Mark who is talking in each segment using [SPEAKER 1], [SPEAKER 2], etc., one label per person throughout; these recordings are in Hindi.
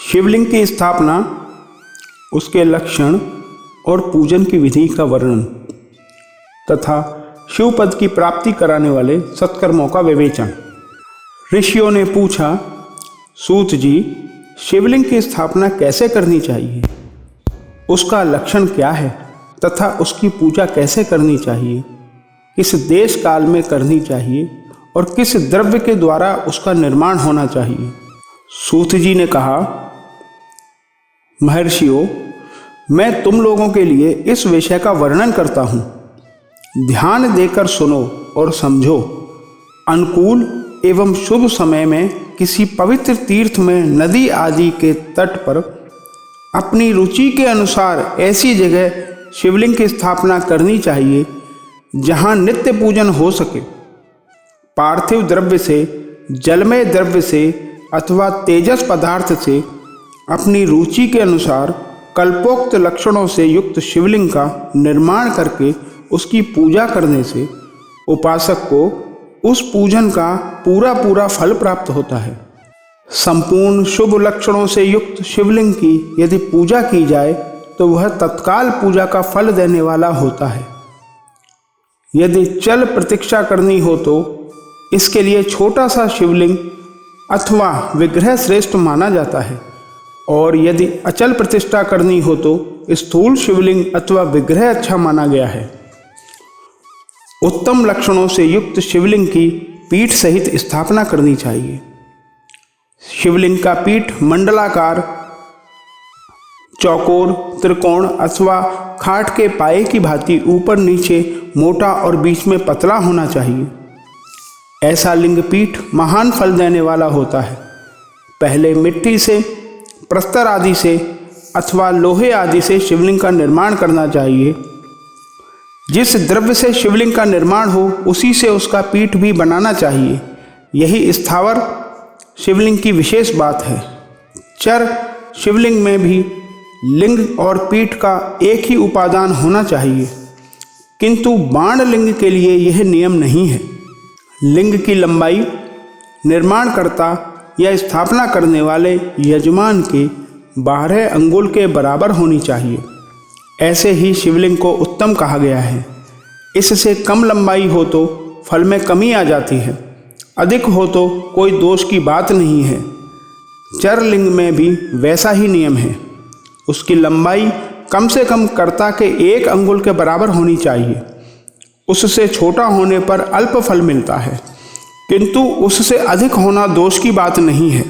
[SPEAKER 1] शिवलिंग की स्थापना, उसके लक्षण और पूजन की विधि का वर्णन तथा शिवपद की प्राप्ति कराने वाले सत्कर्मों का विवेचन। ऋषियों ने पूछा, सूत जी, शिवलिंग की स्थापना कैसे करनी चाहिए, उसका लक्षण क्या है तथा उसकी पूजा कैसे करनी चाहिए, किस देश काल में करनी चाहिए और किस द्रव्य के द्वारा उसका निर्माण होना चाहिए। सूत जी ने कहा, महर्षियों, मैं तुम लोगों के लिए इस विषय का वर्णन करता हूँ। ध्यान देकर सुनो और समझो। अनुकूल एवं शुभ समय में किसी पवित्र तीर्थ में, नदी आदि के तट पर अपनी रुचि के अनुसार ऐसी जगह शिवलिंग की स्थापना करनी चाहिए जहाँ नित्य पूजन हो सके। पार्थिव द्रव्य से, जलमय द्रव्य से अथवा तेजस पदार्थ से अपनी रुचि के अनुसार कल्पोक्त लक्षणों से युक्त शिवलिंग का निर्माण करके उसकी पूजा करने से उपासक को उस पूजन का पूरा फल प्राप्त होता है। संपूर्ण शुभ लक्षणों से युक्त शिवलिंग की यदि पूजा की जाए तो वह तत्काल पूजा का फल देने वाला होता है। यदि चल प्रतीक्षा करनी हो तो इसके लिए छोटा सा शिवलिंग अथवा विग्रह श्रेष्ठ माना जाता है, और यदि अचल प्रतिष्ठा करनी हो तो स्थूल शिवलिंग अथवा विग्रह अच्छा माना गया है। उत्तम लक्षणों से युक्त शिवलिंग की पीठ सहित स्थापना करनी चाहिए। शिवलिंग का पीठ मंडलाकार, चौकोर, त्रिकोण अथवा खाट के पाए की भांति ऊपर नीचे मोटा और बीच में पतला होना चाहिए। ऐसा लिंग पीठ महान फल देने वाला होता है। पहले मिट्टी से, प्रस्तर आदि से अथवा लोहे आदि से शिवलिंग का निर्माण करना चाहिए। जिस द्रव्य से शिवलिंग का निर्माण हो उसी से उसका पीठ भी बनाना चाहिए। यही स्थावर शिवलिंग की विशेष बात है। चर शिवलिंग में भी लिंग और पीठ का एक ही उपादान होना चाहिए, किंतु बाण लिंग के लिए यह नियम नहीं है। लिंग की लंबाई निर्माणकर्ता या स्थापना करने वाले यजमान के 12 अंगुल के बराबर होनी चाहिए। ऐसे ही शिवलिंग को उत्तम कहा गया है। इससे कम लंबाई हो तो फल में कमी आ जाती है, अधिक हो तो कोई दोष की बात नहीं है। चरलिंग में भी वैसा ही नियम है। उसकी लंबाई कम से कम कर्ता के 1 अंगुल के बराबर होनी चाहिए। उससे छोटा होने पर अल्प फल मिलता है, किंतु उससे अधिक होना दोष की बात नहीं है।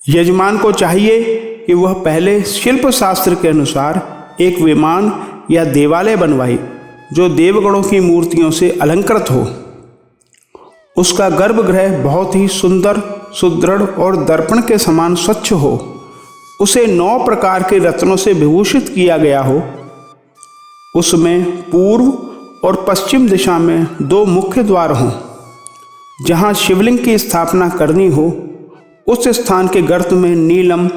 [SPEAKER 1] यजमान को चाहिए कि वह पहले शिल्प शास्त्र के अनुसार एक विमान या देवालय बनवाए जो देवगणों की मूर्तियों से अलंकृत हो। उसका गर्भगृह बहुत ही सुंदर, सुदृढ़ और दर्पण के समान स्वच्छ हो। उसे 9 प्रकार के रत्नों से विभूषित किया गया हो। उसमें पूर्व और पश्चिम दिशा में 2 मुख्य द्वार हों। जहाँ शिवलिंग की स्थापना करनी हो उस स्थान के गर्त में नीलम,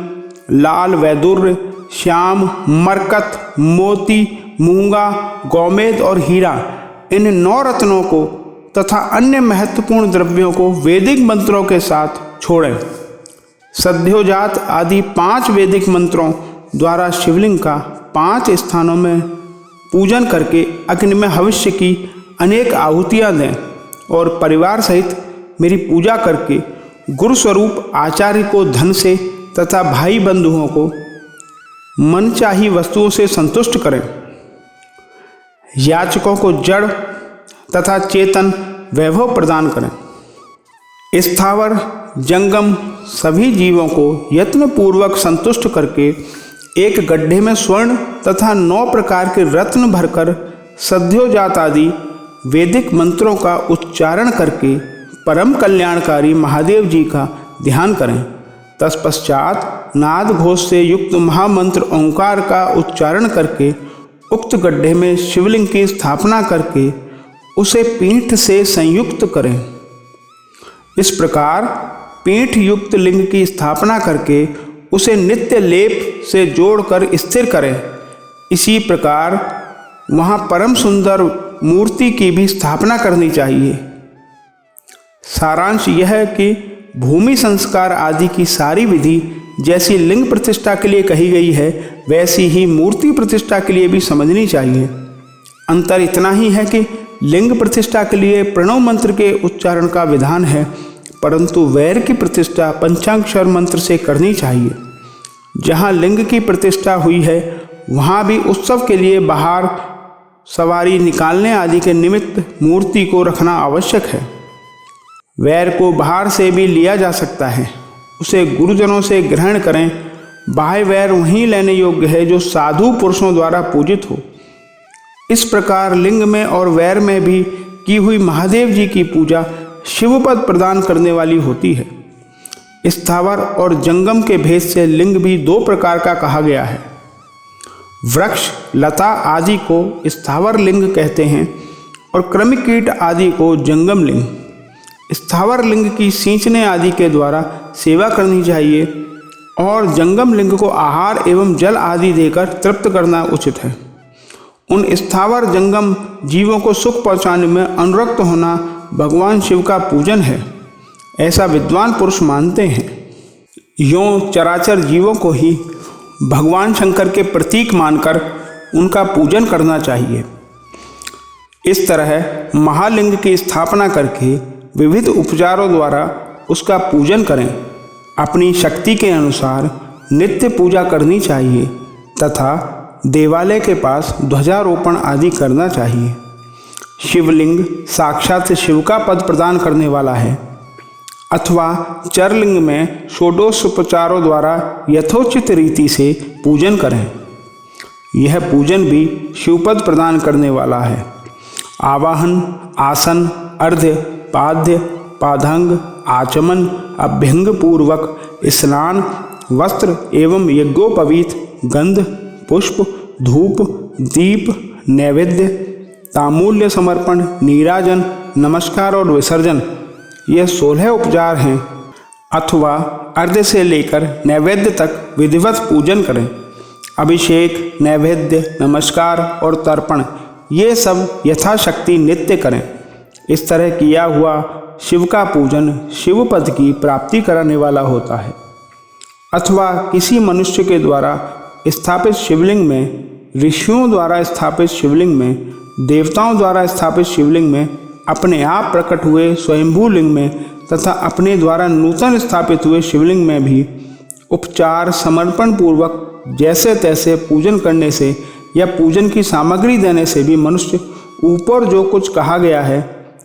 [SPEAKER 1] लाल वैदुर्य, श्याम, मरकत, मोती, मूंगा, गोमेद और हीरा, इन 9 रत्नों को तथा अन्य महत्वपूर्ण द्रव्यों को वैदिक मंत्रों के साथ छोड़ें। सद्योजात आदि 5 वैदिक मंत्रों द्वारा शिवलिंग का 5 स्थानों में पूजन करके अग्नि में हविष्य की अनेक आहुतियाँ दें और परिवार सहित मेरी पूजा करके गुरु स्वरूप आचार्य को धन से तथा भाई बंधुओं को मनचाही वस्तुओं से संतुष्ट करें। याचकों को जड़ तथा चेतन वैभव प्रदान करें। स्थावर जंगम सभी जीवों को यत्नपूर्वक संतुष्ट करके एक गड्ढे में स्वर्ण तथा 9 प्रकार के रत्न भरकर सद्योजात आदि वैदिक मंत्रों का उच्चारण करके परम कल्याणकारी महादेव जी का ध्यान करें। तत्पश्चात नाद घोष से युक्त महामंत्र ओंकार का उच्चारण करके उक्त गड्ढे में शिवलिंग की स्थापना करके उसे पीठ से संयुक्त करें। इस प्रकार पीठ युक्त लिंग की स्थापना करके उसे नित्य लेप से जोड़कर स्थिर करें। इसी प्रकार वहाँ परम सुंदर मूर्ति की भी स्थापना करनी चाहिए। सारांश यह है कि भूमि संस्कार आदि की सारी विधि जैसी लिंग प्रतिष्ठा के लिए कही गई है, वैसी ही मूर्ति प्रतिष्ठा के लिए भी समझनी चाहिए। अंतर इतना ही है कि लिंग प्रतिष्ठा के लिए प्रणव मंत्र के उच्चारण का विधान है, परंतु वैर की प्रतिष्ठा पंचाक्षर मंत्र से करनी चाहिए। जहाँ लिंग की प्रतिष्ठा हुई है वहाँ भी उत्सव के लिए बाहर सवारी निकालने आदि के निमित्त मूर्ति को रखना आवश्यक है। वैर को बाहर से भी लिया जा सकता है, उसे गुरुजनों से ग्रहण करें। बाह्य वैर वहीं लेने योग्य है जो साधु पुरुषों द्वारा पूजित हो। इस प्रकार लिंग में और वैर में भी की हुई महादेव जी की पूजा शिवपद प्रदान करने वाली होती है। स्थावर और जंगम के भेद से लिंग भी दो प्रकार का कहा गया है। वृक्ष लता आदि को स्थावर लिंग कहते हैं और कृमि कीट आदि को जंगम लिंग। स्थावर लिंग की सींचने आदि के द्वारा सेवा करनी चाहिए और जंगम लिंग को आहार एवं जल आदि देकर तृप्त करना उचित है। उन स्थावर जंगम जीवों को सुख पहुँचाने में अनुरक्त होना भगवान शिव का पूजन है, ऐसा विद्वान पुरुष मानते हैं। यों चराचर जीवों को ही भगवान शंकर के प्रतीक मानकर उनका पूजन करना चाहिए। इस तरह महालिंग की स्थापना करके विविध उपचारों द्वारा उसका पूजन करें। अपनी शक्ति के अनुसार नित्य पूजा करनी चाहिए तथा देवालय के पास ध्वजारोपण आदि करना चाहिए। शिवलिंग साक्षात शिव का पद प्रदान करने वाला है अथवा चरलिंग में षोडशोपचारों द्वारा यथोचित रीति से पूजन करें। यह पूजन भी शिवपद प्रदान करने वाला है। आवाहन, आसन, अर्घ्य, पाद्य, पादंग, आचमन, अभ्यंग पूर्वक स्नान, वस्त्र एवं यज्ञोपवीत, गंध, पुष्प, धूप, दीप, नैवेद्य, तामूल्य समर्पण, नीराजन, नमस्कार और विसर्जन, ये 16 उपचार हैं। अथवा अर्घ्य से लेकर नैवेद्य तक विधिवत पूजन करें। अभिषेक, नैवेद्य, नमस्कार और तर्पण ये सब यथाशक्ति नित्य करें। इस तरह किया हुआ शिव का पूजन शिवपद की प्राप्ति कराने वाला होता है। अथवा किसी मनुष्य के द्वारा स्थापित शिवलिंग में, ऋषियों द्वारा स्थापित शिवलिंग में, देवताओं द्वारा स्थापित शिवलिंग में, अपने आप प्रकट हुए स्वयंभू लिंग में तथा अपने द्वारा नूतन स्थापित हुए शिवलिंग में भी उपचार समर्पण पूर्वक जैसे तैसे पूजन करने से या पूजन की सामग्री देने से भी मनुष्य ऊपर जो कुछ कहा गया है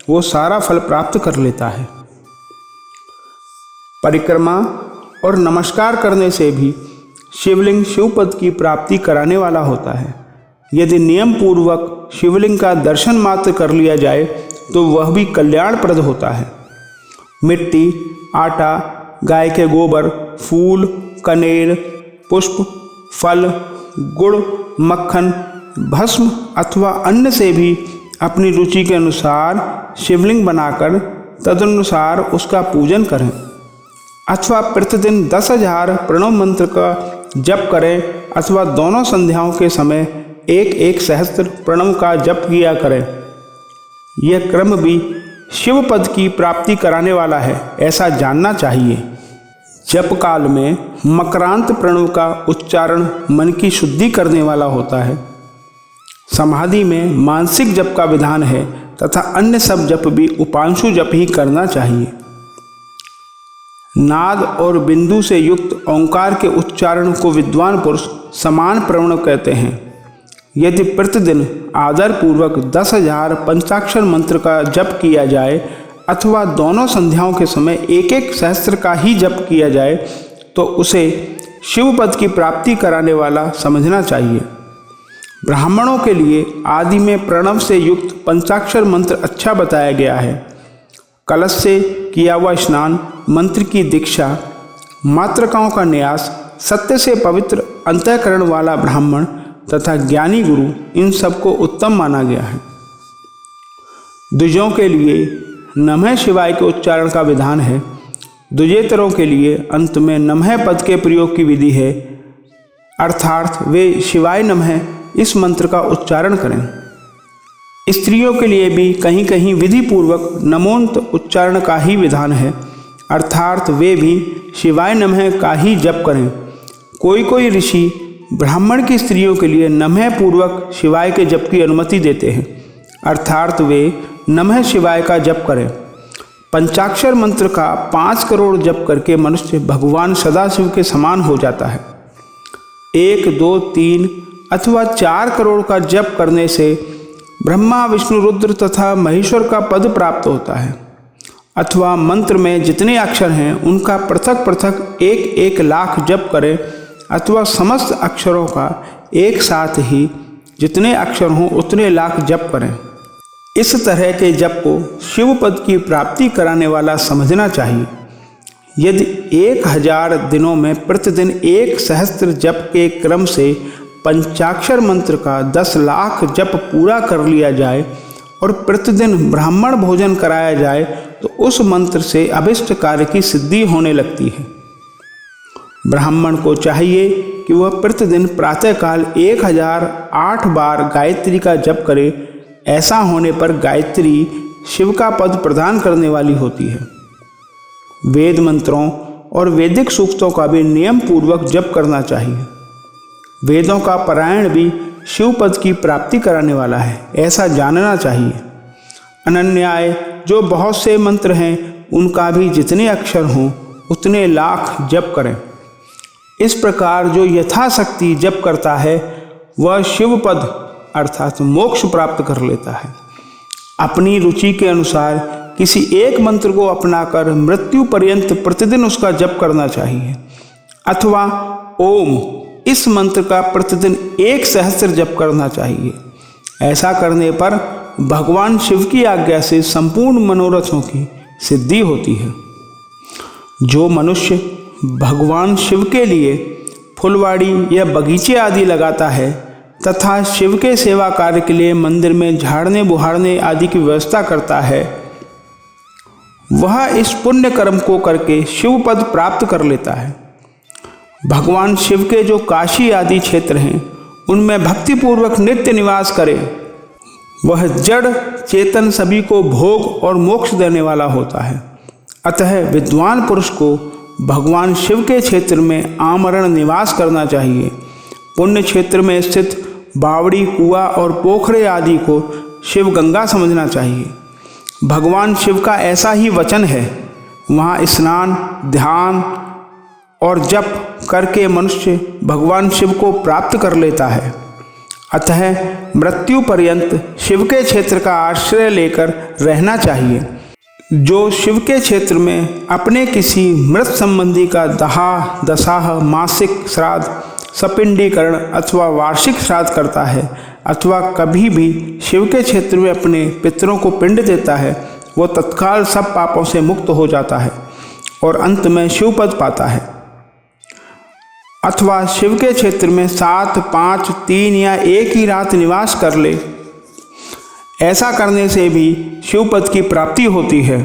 [SPEAKER 1] वो सारा फल प्राप्त कर लेता है। परिक्रमा और नमस्कार करने से भी शिवलिंग शिवपद की प्राप्ति कराने वाला होता है। यदि नियम पूर्वक शिवलिंग का दर्शन मात्र कर लिया जाए तो वह भी कल्याणप्रद होता है। मिट्टी, आटा, गाय के गोबर, फूल, कनेर, पुष्प, फल, गुड़, मक्खन, भस्म अथवा अन्न से भी अपनी रुचि के अनुसार शिवलिंग बनाकर तदनुसार उसका पूजन करें। अथवा प्रतिदिन 10,000 प्रणव मंत्र का जप करें अथवा दोनों संध्याओं के समय 1-1 सहस्त्र प्रणव का जप किया करें। यह क्रम भी शिव पद की प्राप्ति कराने वाला है, ऐसा जानना चाहिए। जप काल में मकरांत प्रणव का उच्चारण मन की शुद्धि करने वाला होता है। समाधि में मानसिक जप का विधान है तथा अन्य सब जप भी उपांशु जप ही करना चाहिए। नाद और बिंदु से युक्त ओंकार के उच्चारण को विद्वान पुरुष समान प्रणव कहते हैं। यदि प्रतिदिन आदर पूर्वक 10,000 पंचाक्षर मंत्र का जप किया जाए अथवा दोनों संध्याओं के समय 1-1 सहस्त्र का ही जप किया जाए तो उसे शिवपद की प्राप्ति कराने वाला समझना चाहिए। ब्राह्मणों के लिए आदि में प्रणव से युक्त पंचाक्षर मंत्र अच्छा बताया गया है। कलश से किया हुआ स्नान, मंत्र की दीक्षा, मातृकाओं का न्यास, सत्य से पवित्र अंतःकरण वाला ब्राह्मण तथा ज्ञानी गुरु, इन सबको उत्तम माना गया है। द्विजों के लिए नमः शिवाय के उच्चारण का विधान है। द्विजेतरों के लिए अंत में नमः पद के प्रयोग की विधि है, अर्थात वे शिवाय नमः इस मंत्र का उच्चारण करें। स्त्रियों के लिए भी कहीं कहीं विधि पूर्वक नमोन्त उच्चारण का ही विधान है, अर्थात वे भी शिवाय नमः का ही जप करें। कोई ऋषि ब्राह्मण की स्त्रियों के लिए नमः पूर्वक शिवाय के जप की अनुमति देते हैं, अर्थात वे नमः शिवाय का जप करें। पंचाक्षर मंत्र का 5 करोड़ जप करके मनुष्य भगवान सदाशिव के समान हो जाता है। 1, 2, 3 अथवा 4 करोड़ का जप करने से ब्रह्मा, विष्णु, रुद्र तथा महेश्वर का पद प्राप्त होता है। अथवा मंत्र में जितने अक्षर हैं उनका पृथक पृथक 1-1 लाख जप करें, अथवा समस्त अक्षरों का एक साथ ही जितने अक्षर हों उतने लाख जप करें। इस तरह के जप को शिव पद की प्राप्ति कराने वाला समझना चाहिए। यदि 1000 दिनों में प्रतिदिन 1 सहस्त्र जप के क्रम से पंचाक्षर मंत्र का 10 लाख जप पूरा कर लिया जाए और प्रतिदिन ब्राह्मण भोजन कराया जाए तो उस मंत्र से अभिष्ट कार्य की सिद्धि होने लगती है। ब्राह्मण को चाहिए कि वह प्रतिदिन प्रातःकाल 1008 बार गायत्री का जप करे। ऐसा होने पर गायत्री शिव का पद प्रदान करने वाली होती है। वेद मंत्रों और वैदिक सूक्तों का भी नियम पूर्वक जप करना चाहिए। वेदों का पारायण भी शिव पद की प्राप्ति कराने वाला है, ऐसा जानना चाहिए। अनन्याय जो बहुत से मंत्र हैं उनका भी जितने अक्षर हों उतने लाख जप करें। इस प्रकार जो यथाशक्ति जप करता है वह शिव पद अर्थात मोक्ष प्राप्त कर लेता है। अपनी रुचि के अनुसार किसी एक मंत्र को अपनाकर मृत्यु पर्यंत प्रतिदिन उसका जप करना चाहिए। अथवा ओम इस मंत्र का प्रतिदिन 1 सहस्त्र जप करना चाहिए। ऐसा करने पर भगवान शिव की आज्ञा से संपूर्ण मनोरथों की सिद्धि होती है। जो मनुष्य भगवान शिव के लिए फुलवाड़ी या बगीचे आदि लगाता है तथा शिव के सेवा कार्य के लिए मंदिर में झाड़ने बुहारने आदि की व्यवस्था करता है, वह इस पुण्य कर्म को करके शिव पद प्राप्त कर लेता है। भगवान शिव के जो काशी आदि क्षेत्र हैं उनमें भक्तिपूर्वक नित्य निवास करे। वह जड़ चेतन सभी को भोग और मोक्ष देने वाला होता है। अतः विद्वान पुरुष को भगवान शिव के क्षेत्र में आमरण निवास करना चाहिए। पुण्य क्षेत्र में स्थित बावड़ी, कुआं और पोखरे आदि को शिव गंगा समझना चाहिए। भगवान शिव का ऐसा ही वचन है। वहाँ स्नान, ध्यान और जप करके मनुष्य भगवान शिव को प्राप्त कर लेता है। अतः मृत्यु पर्यंत शिव के क्षेत्र का आश्रय लेकर रहना चाहिए। जो शिव के क्षेत्र में अपने किसी मृत संबंधी का दाह, दशाह, मासिक श्राद्ध, सपिंडीकरण अथवा वार्षिक श्राद्ध करता है अथवा कभी भी शिव के क्षेत्र में अपने पितरों को पिंड देता है, वह तत्काल सब पापों से मुक्त हो जाता है और अंत में शिव पद पाता है। अथवा शिव के क्षेत्र में 7, 5, 3 या 1 ही रात निवास कर ले। ऐसा करने से भी शिव पद की प्राप्ति होती है।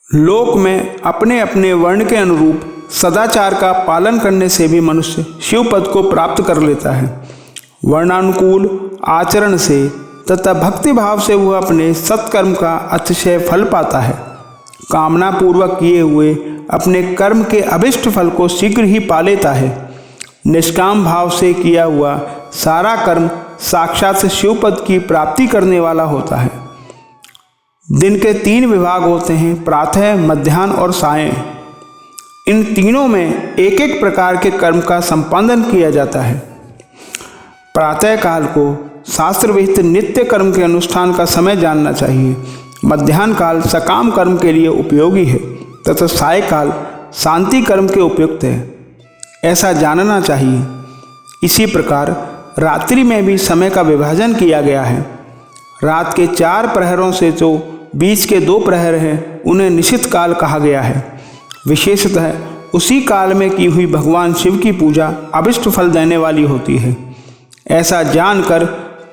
[SPEAKER 1] लोक में अपने अपने वर्ण के अनुरूप सदाचार का पालन करने से भी मनुष्य शिव पद को प्राप्त कर लेता है। वर्णानुकूल आचरण से तथा भक्ति भाव से वह अपने सत्कर्म का अतिशय फल पाता है। कामना पूर्वक किए हुए अपने कर्म के अभिष्ट फल को शीघ्र ही पा लेता है। निष्काम भाव से किया हुआ सारा कर्म साक्षात शिव पद की प्राप्ति करने वाला होता है। दिन के 3 विभाग होते हैं, प्रातः, मध्याह्न और सायं। इन तीनों में एक एक प्रकार के कर्म का संपादन किया जाता है। प्रातः काल को शास्त्र विहित नित्य कर्म के अनुष्ठान का समय जानना चाहिए। मध्याह्न काल सकाम कर्म के लिए उपयोगी है तथा सायकाल शांति कर्म के उपयुक्त है, ऐसा जानना चाहिए। इसी प्रकार रात्रि में भी समय का विभाजन किया गया है। रात के 4 प्रहरों से जो बीच के 2 प्रहर हैं उन्हें निशित काल कहा गया है। विशेषतः उसी काल में की हुई भगवान शिव की पूजा अभिष्ट फल देने वाली होती है। ऐसा जानकर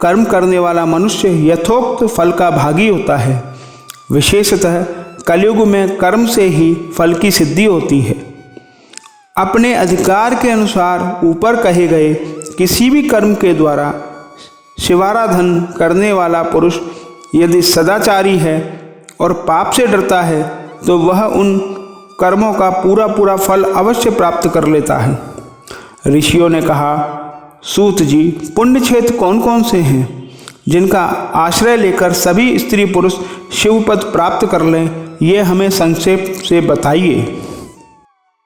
[SPEAKER 1] कर्म करने वाला मनुष्य यथोक्त फल का भागी होता है। विशेषतः कलयुग में कर्म से ही फल की सिद्धि होती है। अपने अधिकार के अनुसार ऊपर कहे गए किसी भी कर्म के द्वारा शिवाराधन करने वाला पुरुष यदि सदाचारी है और पाप से डरता है तो वह उन कर्मों का पूरा पूरा फल अवश्य प्राप्त कर लेता है। ऋषियों ने कहा, सूत जी, पुण्य क्षेत्र कौन कौन से हैं जिनका आश्रय लेकर सभी स्त्री पुरुष शिवपद प्राप्त कर लें, ये हमें संक्षेप से बताइए।